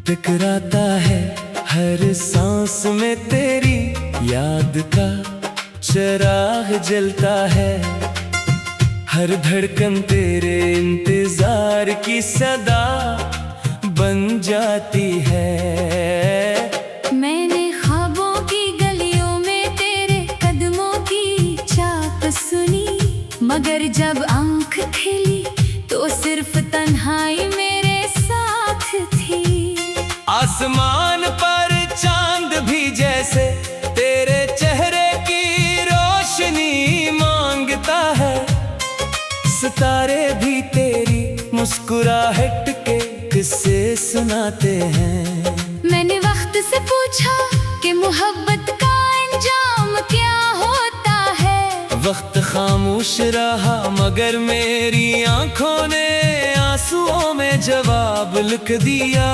टकराता है हर सांस में तेरी याद का चिराग जलता है। हर धड़कन तेरे इंतजार की सदा बन जाती है। मैंने ख्वाबों की गलियों में तेरे कदमों की चाप सुनी, मगर जब आँख खिली तो सिर्फ तन्हाई मेरे साथ थी। आसमान पर चांद भी जैसे तेरे चेहरे की रोशनी मांगता है। सितारे भी तेरी मुस्कुराहट के किस्से सुनाते हैं। मैंने वक्त से पूछा कि मोहब्बत का अंजाम क्या होता है। वक्त खामोश रहा मगर मेरी आंखों ने आंसुओं में जवाब लिख दिया।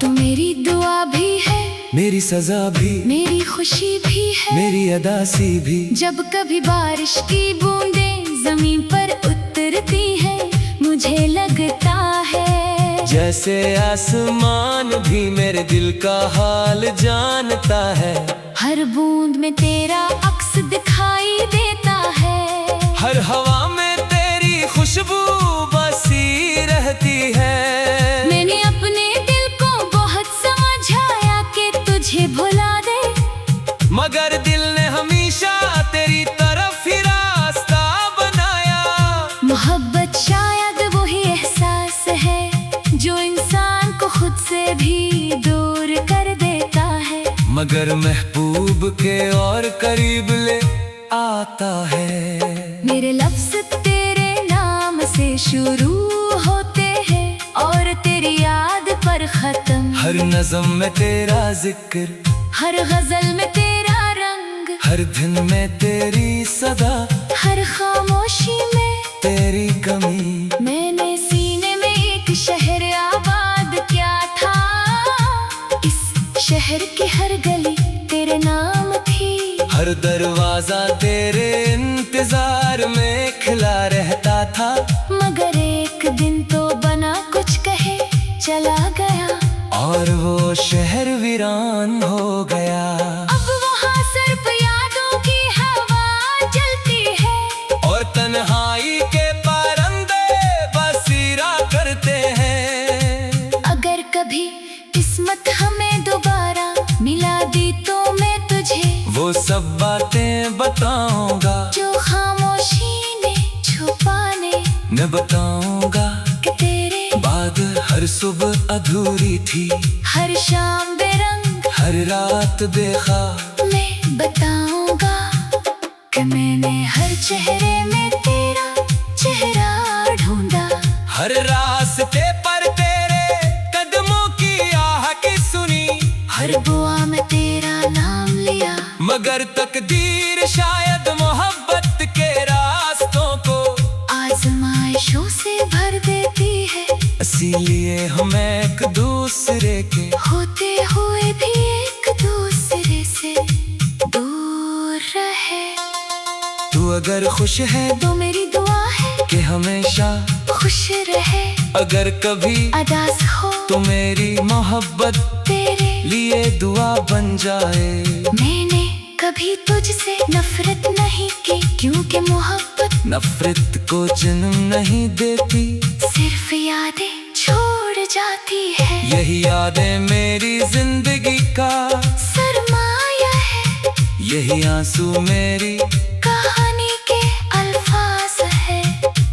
तो मेरी दुआ भी है, मेरी सजा भी, मेरी खुशी भी है, मेरी अदासी भी। जब कभी बारिश की बूंदें जमीन पर उतरती है, मुझे लगता है जैसे आसमान भी मेरे दिल का हाल जानता है। हर बूंद में तेरा अक्स दिखाई देता है। हर हवा में तेरी खुशबू बसी रहती है। मैंने अपने दिल को बहुत समझाया कि तुझे भुला दे, मगर दिल ने हमेशा तेरी तरफ ही रास्ता बनाया। मोहब्बत शायद वही एहसास है जो इंसान को खुद से भी दूर कर देता है, मगर महबूब के और करीब ले आता है। मेरे लफ्ज तेरे नाम से शुरू होते हैं और तेरी याद पर खत्म। हर नज़म में तेरा जिक्र, हर गजल में तेरा रंग, हर दिन में तेरी सदा, हर खामोशी में तेरी कमी। मैंने सीने में एक शहर आबाद किया था, इस शहर की हर गली तेरे नाम थी। हर दरवाजा तेरे इंतजार में खिला रहता था, मगर एक दिन तो बना कुछ कहे चला गया, और वो शहर वीरान हो गया। अब वहाँ सिर्फ यादों की हवा चलती है और तन्हाई के परिंदे बसेरा करते हैं। अगर कभी किस्मत हमें दोबारा मिला दी तो मैं तुझे वो सब बातें बताऊंगा जो खामोशी ने छुपाने न बताऊंगा कि तेरे बाद हर सुबह अधूरी थी, हर शाम बेरंग, हर रात बेख्वाब। मैं बताऊंगा कि मैंने हर चेहरे में तेरा चेहरा ढूंढा। हर रास्ते पर तेरे कदमों की आहट सुनी, हर दुआ में तेरा नाम लिया, मगर तकदीर शायद मोहब्बत के रास्तों को आजमाइशों से भर देती है। इसीलिए हम एक दूसरे के होते हुए भी एक दूसरे से दूर रहे। तू अगर खुश है तो मेरी दुआ है कि हमेशा खुश रहे, अगर कभी अदास हो तो मेरी मोहब्बत तेरे लिए दुआ बन जाए। मैंने कभी तुझसे नफरत नहीं की, क्योंकि मोहब्बत नफरत को जन्म नहीं देती, सिर्फ यादें छोड़ जाती है। यही यादें मेरी जिंदगी का सरमाया है, यही आंसू मेरी कहानी के अल्फाज है,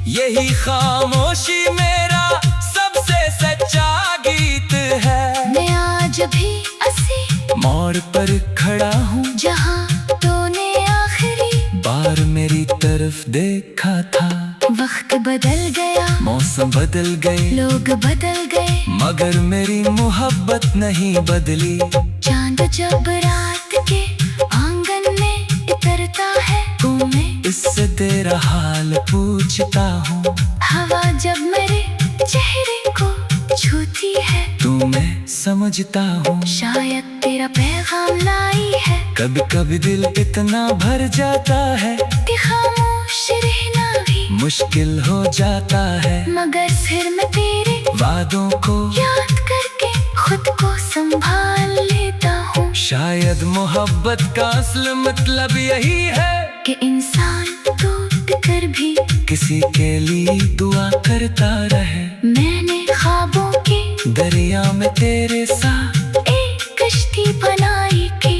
यही खामोशी मेरा सबसे सच्चा गीत है। मैं आज भी ऐसी मोड़ पर खड़ा हूँ जहाँ तूने आखिरी बार मेरी तरफ देखा था। वक्त बदल गया, मौसम बदल गए, लोग बदल गए, मगर मेरी मोहब्बत नहीं बदली। चांद जब रात के आंगन में उतरता है तो मैं इससे तेरा हाल पूछता हूँ। हवा जब मेरे चेहरे को छूती है तू मैं समझता हूँ, शायद तेरा पैगाम लाई है। कभी कभी दिल इतना भर जाता है कि खामोश रहना भी मुश्किल हो जाता है, मगर फिर मैं तेरे वादों को याद करके खुद को संभाल लेता हूँ। शायद मोहब्बत का असल मतलब यही है कि इंसान टूट कर भी किसी के लिए दुआ करता रहे। मैंने ख्वाबों के दरिया में तेरे साथ एक कश्ती बनाई थी।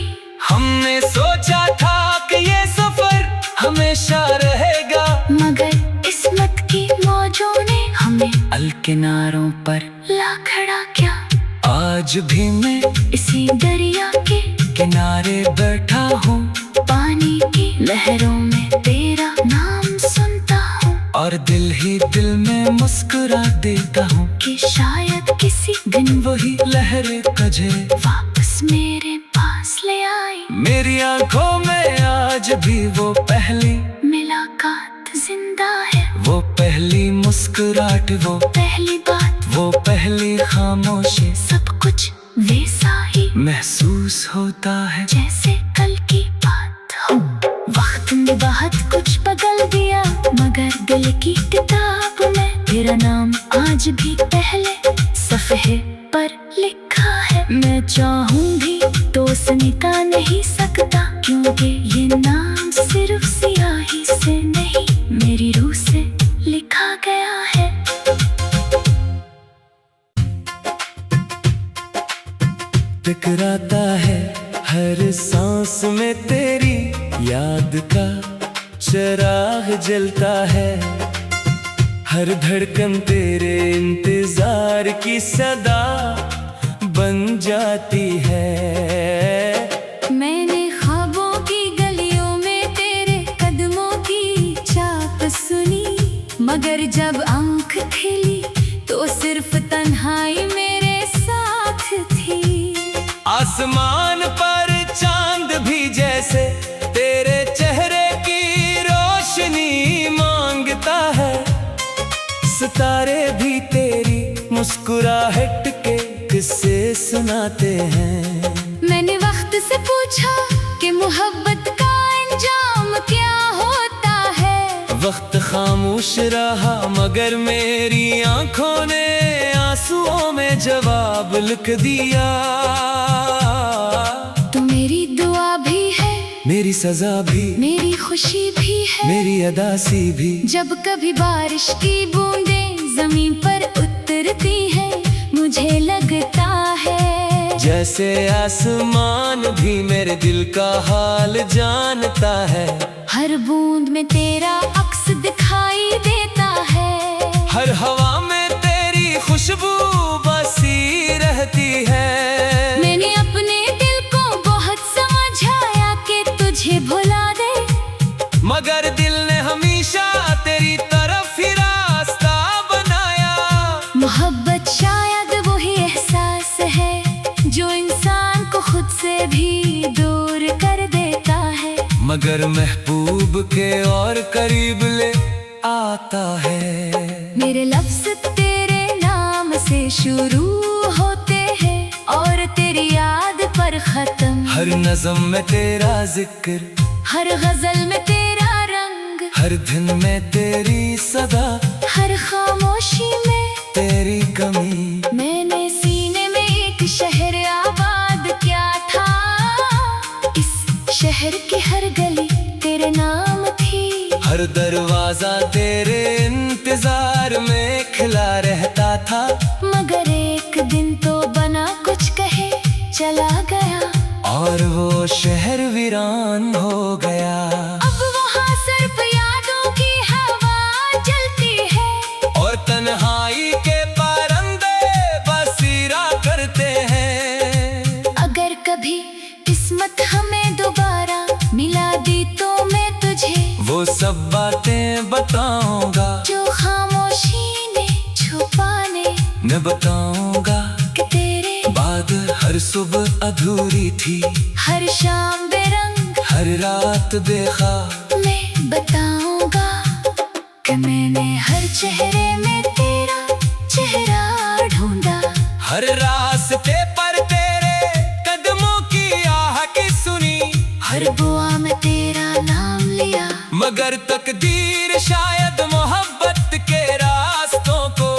हमने सोचा था कि ये सफर हमेशा रहेगा, मगर किस्मत की मौजों ने हमें अलकिनारों पर ला खड़ा किया। आज भी मैं इसी दरिया के किनारे बैठा हूँ, पानी की लहरों में तेरा नाम सुनता हूँ। और दिल ही दिल में मुस्कुरा देता हूँ कि शायद किसी दिन वही लहरें तुझे वापस मेरे पास ले आई। मेरी आंखों में आज भी वो पहली मुलाकात जिंदा है, वो पहली मुस्कुराहट, वो पहली बात, वो पहली खामोशी। सब कुछ वैसा ही महसूस होता है जैसे कल की बात हो। वक्त ने बहुत कुछ बदल दिया, मगर दिल की किताब में तेरा नाम आज भी पहले सफ़े पर लिखा है। मैं चाहूँ भी तो उसे मिटा नहीं सकता, क्योंकि ये नाम सिर्फ सियाही से नहीं मेरी रूह से लिखा गया है। टकराता है हर सांस में तेरी याद का चिराग जलता है, हर धड़कन तेरे इंतजार की सदा बन जाती है। मैंने ख्वाबों की गलियों में तेरे कदमों की छाप सुनी, मगर जब आँख खिली तो सिर्फ तन्हाई मेरे साथ थी। आसमान पर चांद भी जैसे तेरे चेहरे की रोशनी मांगता है, सितारे भी तेरी मुस्कुराहट के किस्से सुनाते हैं। मैंने वक्त से पूछा कि मोहब्बत का अंजाम क्या होता है। वक्त खामोश रहा, मगर मेरी आंखों ने आंसुओं में जवाब लिख दिया। तो मेरी दुआ भी है, मेरी सजा भी, मेरी खुशी भी है, मेरी अदासी भी। जब कभी बारिश की बूंदें जमीन पर उतरती है, मुझे लगता है जैसे आसमान भी मेरे दिल का हाल जानता है। हर बूंद में तेरा अक्स दिखाई देता है, हर हवा में तेरी खुशबू बसी रहती है। मैंने अपने दिल को बहुत समझाया कि तुझे भुला दे, मगर दिल ने हमेशा तेरी तरफ ही रास्ता बनाया। मोहब्बत शायद वही एहसास है जो इंसान को खुद से भी दूर कर देता है, मगर महबूब के और करीब ले आता है। मेरे लफ्ज तेरे नाम से शुरू होते हैं और तेरी याद पर खत्म। हर नज़म में तेरा जिक्र, हर गजल में तेरा रंग, हर दिन में तेरी सदा, हर खामोशी में तेरी कमी। मैंने सीने में एक शहर आबाद किया था, इस शहर की हर गली तेरे नाम थी। हर दरवाजा तेरे इंतजार में खिला रहता था, मगर एक दिन तो बना कुछ कहे चला गया, और वो शहर वीरान हो गया। अब वहाँ सिर्फ यादों की हवा जलती है, और तन्हाई के परिंदे बसीरा करते हैं। अगर कभी किस्मत हमें दोबारा मिला दी तो मैं तुझे वो सब बातें बताऊंगा जो खामोशी ने छुपाने न बताऊंगा कि तेरे बाद हर सुबह अधूरी थी, हर शाम बेरंग, हर रात बेख्वाब। मैं बताऊंगा कि मैंने हर चेहरे में तेरा चेहरा ढूंढा, हर रास्ते पर तेरे कदमों की आह की सुनी, हर दुआ में तेरा नाम लिया, मगर तकदीर शायद मोहब्बत के रास्तों को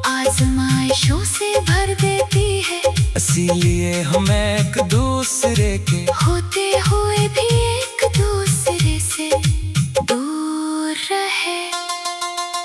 आजमाइश ख्वाहिशों से भर देती है, इसीलिए हम एक दूसरे के होते हुए भी एक दूसरे से दूर रहे।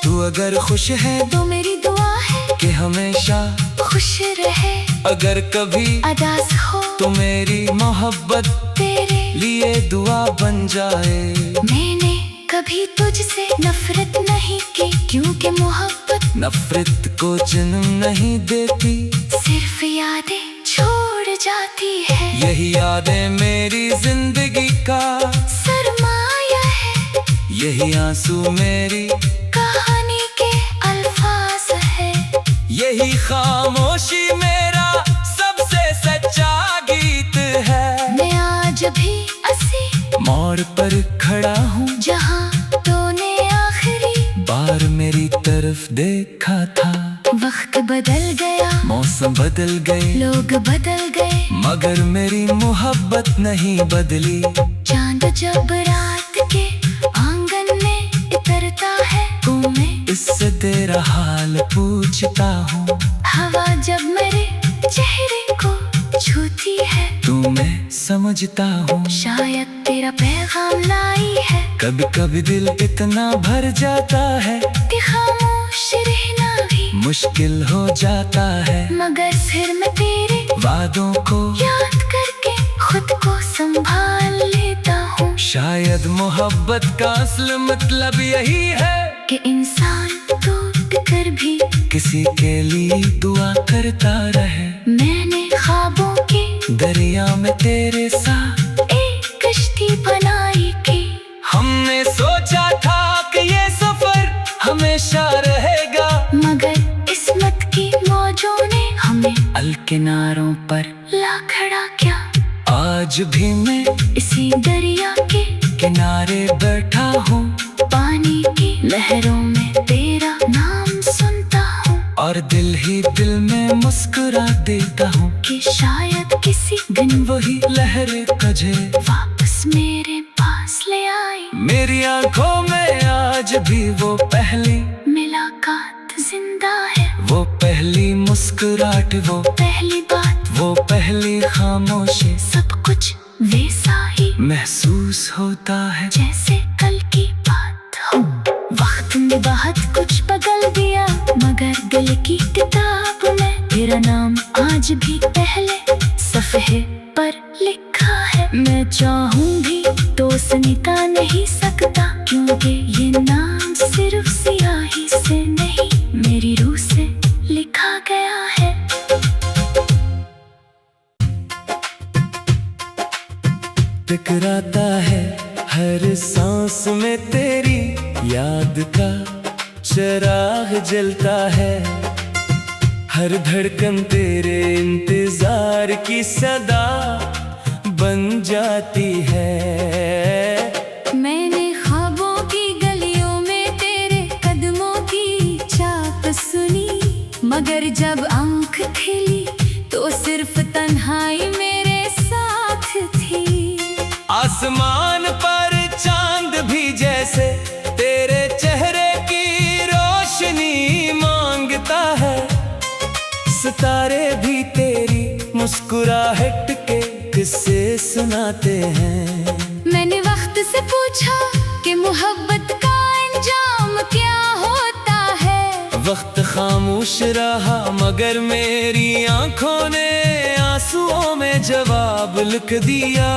तू अगर खुश है तो मेरी दुआ है कि हमेशा खुश रहे, अगर कभी अदास हो तो मेरी मोहब्बत तेरे लिए दुआ बन जाए। मैंने कभी तुझसे नफरत नहीं की, क्योंकि मोहब्बत नफरत को जन्म नहीं देती, सिर्फ यादें छोड़ जाती है। यही यादें मेरी जिंदगी का सरमाया है, यही आंसू मेरी कहानी के अल्फाज है। यही खामोशी मेरा सबसे सच्चा गीत है। मैं आज भी ऐसी मोड़ पर खड़ा हूँ जहाँ तूने आखिरी बार मेरी तरफ देखा था। वक्त बदल गया, मौसम बदल गए, लोग बदल गए, मगर मेरी मोहब्बत नहीं बदली। चांद जब रात के आंगन में उतरता है तो मैं इससे तेरा हाल पूछता हूँ। हवा जब मेरे चेहरे को छूती है तू मैं समझता हूँ, शायद तेरा पैगाम लाई है। कभी कभी दिल इतना भर जाता है कि खामोश रहना भी मुश्किल हो जाता है, मगर फिर मैं तेरे वादों को याद करके खुद को संभाल लेता हूँ। शायद मोहब्बत का असल मतलब यही है कि इंसान टूट कर भी किसी के लिए दुआ करता रहे। मैंने ख्वाबों के दरिया में तेरे साथ एक कश्ती बनाई की, हमने सोचा था कि ये सफर हमेशा रहेगा, मगर किस्मत की मौजों ने हमें अलकिनारों पर ला खड़ा किया। आज भी मैं इसी दरिया के किनारे बैठा हूँ, पानी की लहरों में तेरा नाम सुनता हूँ, और दिल ही दिल में मुस्कुरा देता हूँ कि शायद किसी दिन वही लहर तुझे वापस मेरे पास ले आई। मेरी आंखों में आज भी वो पहली मुलाकात जिंदा है, वो पहली मुस्कुराहट, वो पहली बात, वो पहली खामोशी, सब कुछ वैसा ही महसूस होता है जैसे कल की बात हो। वक्त ने बहुत कुछ बदल दिया, मगर दिल की किताब में तेरा नाम आज भी पहले सफ़े पर लिखा है। मैं चाहूँ भी तो मिटा नहीं सकता, क्योंकि ये नाम सिर्फ सियाही से नहीं मेरी रूह से लिखा गया है। टकराता है हर सांस में तेरी याद का चिराग जलता है, हर धड़कन तेरे इंतजार की सदा बन जाती है। मैंने ख्वाबों की गलियों में तेरे कदमों की चाप सुनी, मगर जब आँख खिली तो सिर्फ तन्हाई मेरे साथ थी। आसमान पर चांद भी जैसे तेरे चेहरे की रोशनी मांगता है, सितारे भी तेरी मुस्कुराहट के किस्से सुनाते हैं। मैंने वक्त से पूछा कि मोहब्बत का अंजाम क्या होता है। वक्त खामोश रहा मगर मेरी आंखों ने आंसुओं में जवाब लिख दिया।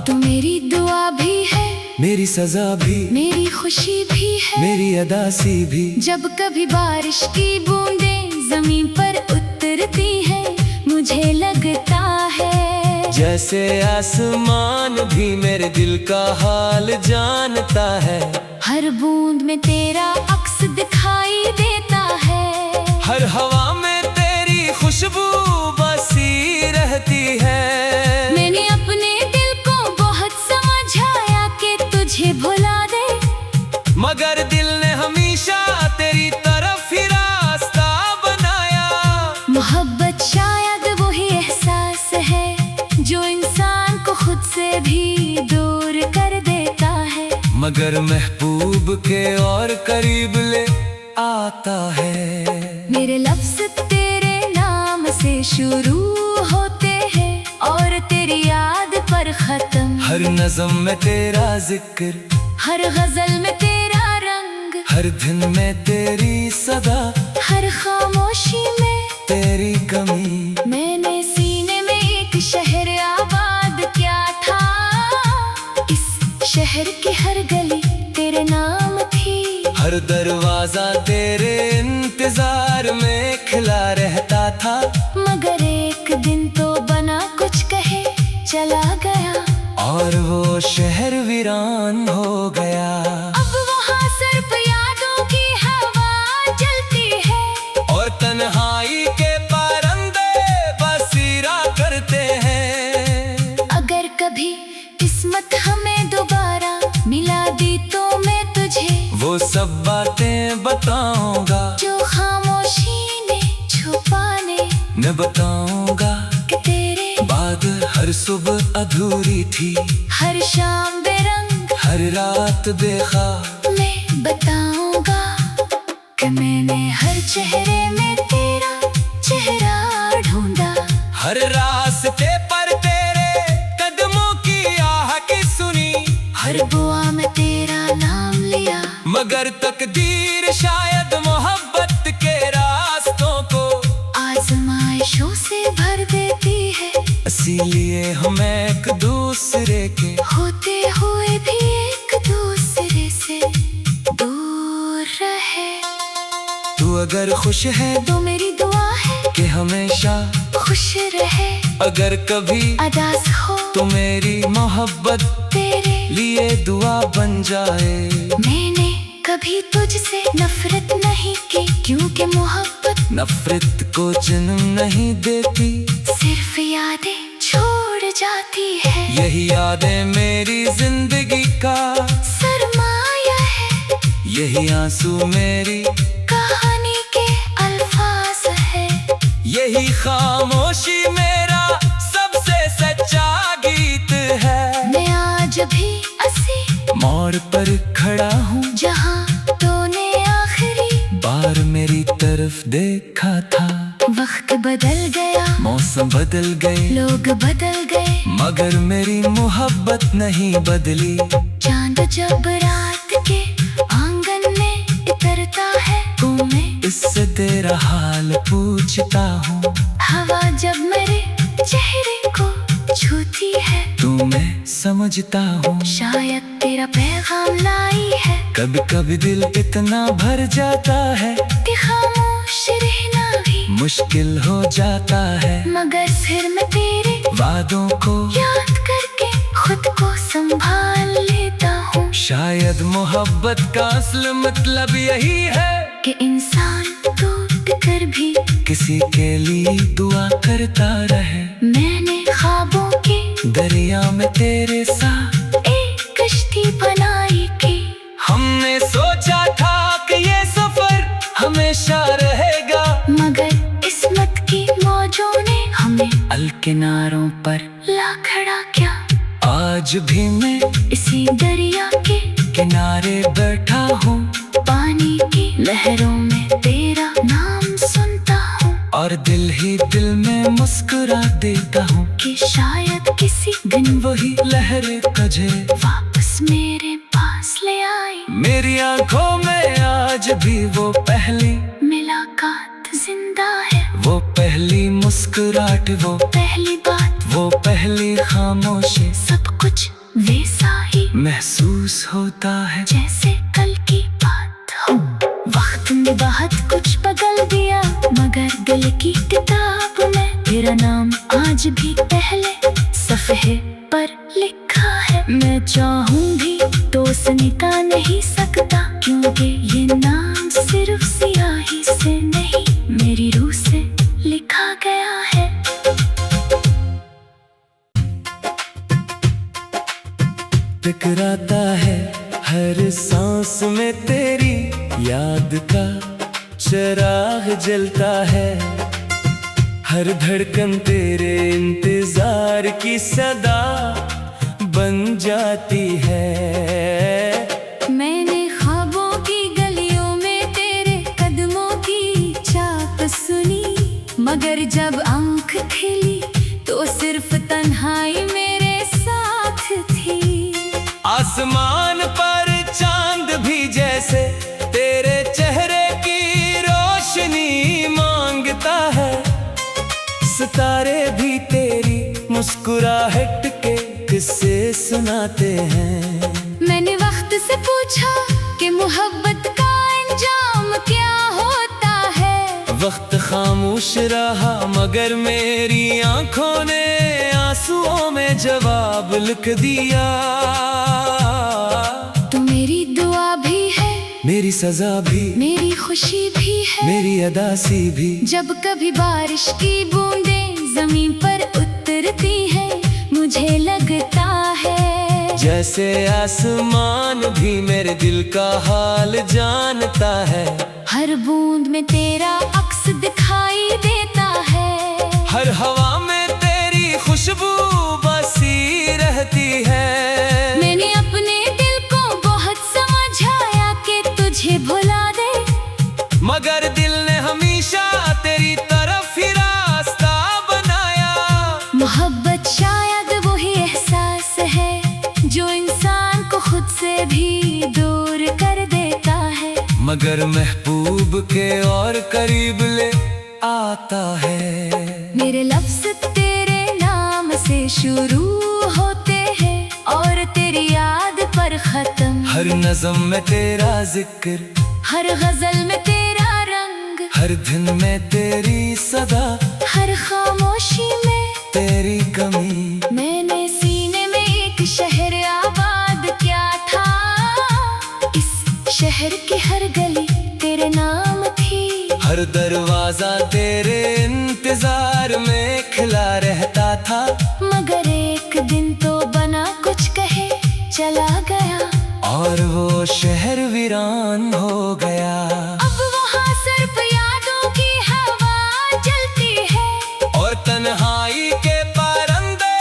तो मेरी दुआ भी है, मेरी सजा भी, मेरी खुशी भी है, मेरी अदासी भी। जब कभी बारिश की बूंदें जमीन पर उतरती हैं, मुझे लगता है जैसे आसमान भी मेरे दिल का हाल जानता है। हर बूंद में तेरा अक्स दिखाई देता है, हर हवा में तेरी खुशबू बसी रहती है। मैंने अपने दिल को बहुत समझाया कि तुझे भुला दे, मगर दिल ने हमेशा तेरी तरफ ही रास्ता बनाया। मोहब्बत शायद वही एहसास है जो इंसान को खुद से भी दूर कर देता है, मगर महबूब के और करीब ले आता है। मेरे लफ्ज तेरे नाम से शुरू होते हैं और तेरी याद पर खत्म। हर नज़म में तेरा जिक्र, हर गजल में तेरा रंग, हर दिन में तेरी सदा, हर खामोशी में तेरी कमी। मैंने सीने में एक शहर आबाद किया था, इस शहर की हर गली तेरे नाम थी। हर दरवाजा तेरे इंतजार में खिला रहता था। मगर एक दिन तो बना कुछ कहे चला गया, और वो शहर वीरान हो गया। अब वहाँ सिर्फ यादों की हवा चलती है और तन्हाई के परिंदे बसीरा करते हैं। अगर कभी किस्मत हमें दोबारा मिला दी तो मैं तुझे वो सब बातें बताऊंगा जो खामोशी ने छुपाने न बताऊंगा कि तेरे बाद हर सुबह अधूरी थी, हर शाम बेरंग, हर रात बेख़ाब। मैं बताऊंगा कि मैंने हर चेहरे में तेरा चेहरा ढूंढा, हर रास्ते पर तेरे कदमों की आहट सुनी, हर दुआ में तेरा नाम लिया। मगर तकदीर शायद मोहब्बत के रास्तों को आजमाइशों से भर देती है, इसीलिए हम एक दूसरे के होते हुए भी एक दूसरे से दूर रहे। तू अगर खुश है तो मेरी दुआ है कि हमेशा खुश रहे, अगर कभी अदास हो तो मेरी मोहब्बत तेरे लिए दुआ बन जाए। मैंने कभी तुझसे नफरत नहीं की, क्योंकि मोहब्बत नफरत को जन्म नहीं देती, सिर्फ यादें छोड़ जाती है। यही यादें मेरी जिंदगी का सरमाया है, यही आंसू मेरी कहानी के अल्फाज है। यही खामोशी मेरा सबसे सच्चा गीत है। मैं आज भी ऐसी मोड़ पर खड़ा हूँ जहाँ तूने आखिरी बार मेरी तरफ देखा था। वक्त बदल गया, मौसम बदल गए, लोग बदल गए, मगर मेरी मोहब्बत नहीं बदली। चांद जब रात के आंगन में उतरता है तो मैं इससे तेरा हाल पूछता हूँ। हवा जब मेरे चेहरे को छूती है तू मैं समझता हूँ, शायद तेरा पैगाम लाई है। कभी कभी दिल इतना भर जाता है कि खामोश रहना भी मुश्किल हो जाता है। मगर फिर मैं तेरे वादों को याद करके खुद को संभाल लेता हूँ। शायद मोहब्बत का असल मतलब यही है कि इंसान टूट कर भी किसी के लिए दुआ करता रहे। मैंने ख्वाबों के दरिया में तेरे साथ एक कश्ती बनाई की, हमने सोचा था कि ये सफर हमेशा रहेगा, मगर किस्मत की मौजों ने हमें अलकिनारों पर ला खड़ा किया। आज भी मैं इसी दरिया के किनारे बैठा हूँ, पानी की लहरों में तेरा नाम सुनता हूँ, और दिल ही दिल में मुस्कुरा देता हूँ कि शायद किसी दिन वही लहरें तुझे वापस मेरे पास ले आई। मेरी आंखों में आज भी वो पहली मुलाकात जिंदा है, वो पहली मुस्कुराहट, वो पहली बात, वो पहली खामोशी, सब कुछ वैसा ही महसूस होता है जैसे कल की बात हो। वक्त ने बहुत कुछ बदल दिया, मगर दिल की किताब में तेरा नाम आज भी पहले सफ़े पर लिखा है। मैं चाहूँ भी तो उसे मिटा नहीं सकता, क्योंकि ये नाम सिर्फ सियाही से नहीं मेरी रूह से लिखा गया है। टकराता है हर सांस में तेरी याद का चिराग जलता है, हर धड़कन तेरे इंतजार की सदा बन जाती है। मैंने ख्वाबों की गलियों में तेरे कदमों की छाप से तेरे चेहरे की रोशनी मांगता है। सितारे भी तेरी मुस्कुराहट के किस्से सुनाते हैं। मैंने वक्त से पूछा कि मोहब्बत का अंजाम क्या होता है। वक्त खामोश रहा मगर मेरी आंखों ने आंसुओं में जवाब लिख दिया। तू मेरी दुआ भी है, मेरी सजा भी, मेरी खुशी भी है, मेरी अदासी भी। जब कभी बारिश की बूंदें जमीन पर उतरती हैं, मुझे लगता है जैसे आसमान भी मेरे दिल का हाल जानता है। हर बूंद में तेरा अक्स दिखाई देता है। हर हवा में तेरी खुशबू बसी रहती है। मैंने अपने दिल को बहुत समझाया कि तुझे भुला दे, मगर दिल ने हमेशा तेरी तरफ ही रास्ता बनाया। मोहब्बत शायद वही एहसास है जो इंसान को खुद से भी दूर कर देता है, मगर महबूब के और करीब ले आता है। मेरे लफ्ज तेरे नाम से शुरू होते हैं और तेरी याद पर खत्म। हर नज़म में तेरा जिक्र, हर गजल में तेरा रंग, हर दिन में तेरी सदा, हर खामोशी में तेरी कमी। मैंने सीने में एक शहर आबाद किया था। इस शहर की हर गली तेरे नाम थी। हर दरवाजा तेरे इंतजार में खिला रहता था। मगर एक दिन तो बना कुछ कहे चला गया, और वो शहर वीरान हो गया। अब वहाँ सिर्फ यादों की हवा चलती है और तन्हाई के परिंदे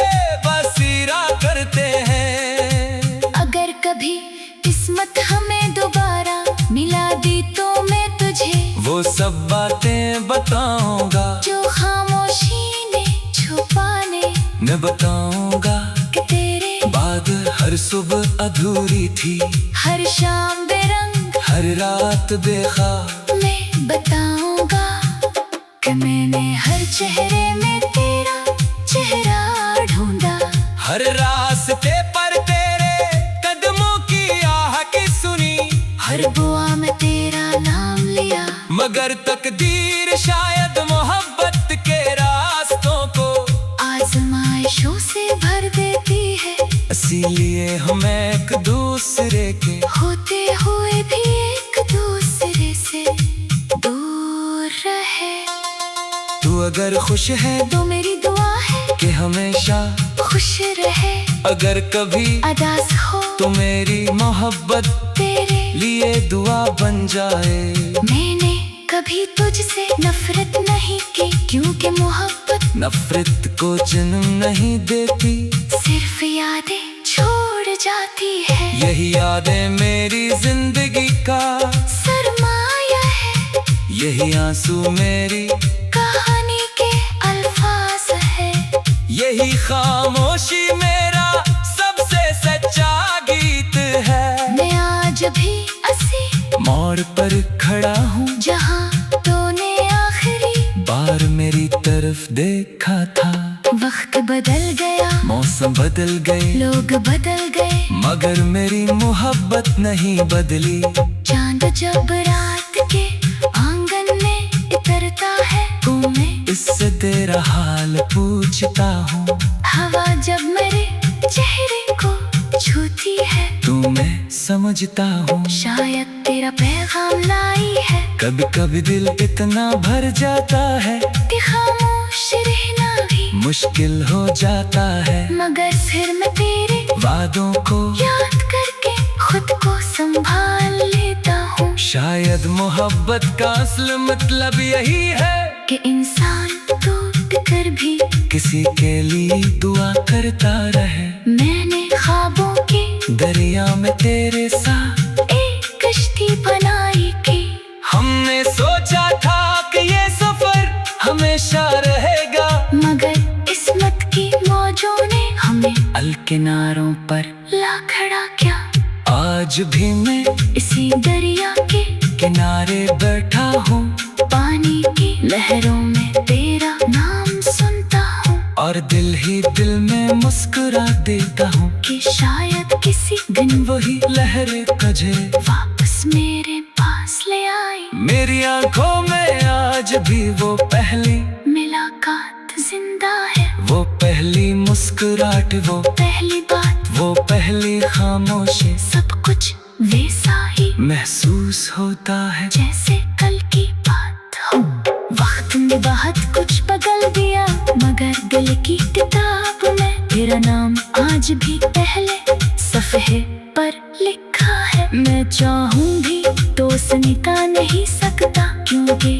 बसीरा करते हैं। अगर कभी किस्मत हमें दोबारा मिला दी तो मैं तुझे वो सब बातें बताऊंगा जो खामोशी ने छुपाने मैं बताऊंगा कि तेरे बाद हर सुबह अधूरी थी। हर शाम बेरंग, हर रात बेखाब। मैं बताऊंगा कि मैंने हर चेहरे में तेरा चेहरा ढूंढा। हर रास्ते पर तेरे कदमों की आह की सुनी। हर दुआ में तेरा नाम लिया, मगर तकदीर शायद मोहब्बत के रास्तों को आजमाइशों से भर देती है। इसीलिए हम एक दूसरे के होते हुए भी एक दूसरे से दूर रहे। तू अगर खुश है तो मेरी दुआ है कि हमेशा खुश रहे। अगर कभी अदास हो तो मेरी मोहब्बत तेरे लिए दुआ बन जाए। मैंने कभी तुझसे नफरत नहीं की, क्योंकि मोहब्बत नफरत को जन्म नहीं देती, सिर्फ यादें छोड़ जाती है। यही यादें मेरी जिंदगी का सरमाया है, यही आंसू मेरी कहानी के अल्फाज है। यही खामोशी मेरा सबसे सच्चा गीत है। मैं आज भी असी मोड़ पर खड़ा हूँ जहाँ तूने आखिरी बार मेरी तरफ देखा था। वक्त बदल गया, मौसम बदल गए, लोग बदल गए, मगर मेरी मोहब्बत नहीं बदली। चांद जब रात के आंगन में उतरता है तो मैं इससे तेरा हाल पूछता हूँ। हवा जब मेरे चेहरे को छूती है तू मैं समझता हूँ। शायद तेरा पैगाम लाई है। कभी कभी दिल इतना भर जाता है कि खामोश रहना भी मुश्किल हो जाता है, मगर फिर मैं तेरे वादों को याद करके खुद को संभाल लेता हूँ। शायद मोहब्बत का असल मतलब यही है कि इंसान टूट कर भी किसी के लिए दुआ करता रहे। मैंने ख्वाबों के दरिया में तेरे साथ एक कश्ती बनाई की। हमने सोचा था कि ये सफर हमेशा रहेगा, मगर किस्मत की मौजों ने हमें अल किनारों पर ला खड़ा किया। आज आज भी मैं इसी दरिया के किनारे बैठा हूँ, पानी की लहरों में तेरा नाम सुनता हूँ, और दिल ही दिल में मुस्कुरा देता हूँ कि शायद किसी दिन वही लहरें तुझे वापस मेरे पास ले आई। मेरी आंखों में आज भी वो पहली मुलाकात जिंदा है, वो पहली मुस्कुराहट, वो पहली बात, वो पहली खामोशी, सब कुछ वैसा ही महसूस होता है जैसे कल की बात हो। वक्त ने बहुत कुछ बदल दिया, मगर दिल की किताब में तेरा नाम आज भी पहले सफ़े पर लिखा है। मैं चाहूँ भी तो मिटा नहीं सकता, क्योंकि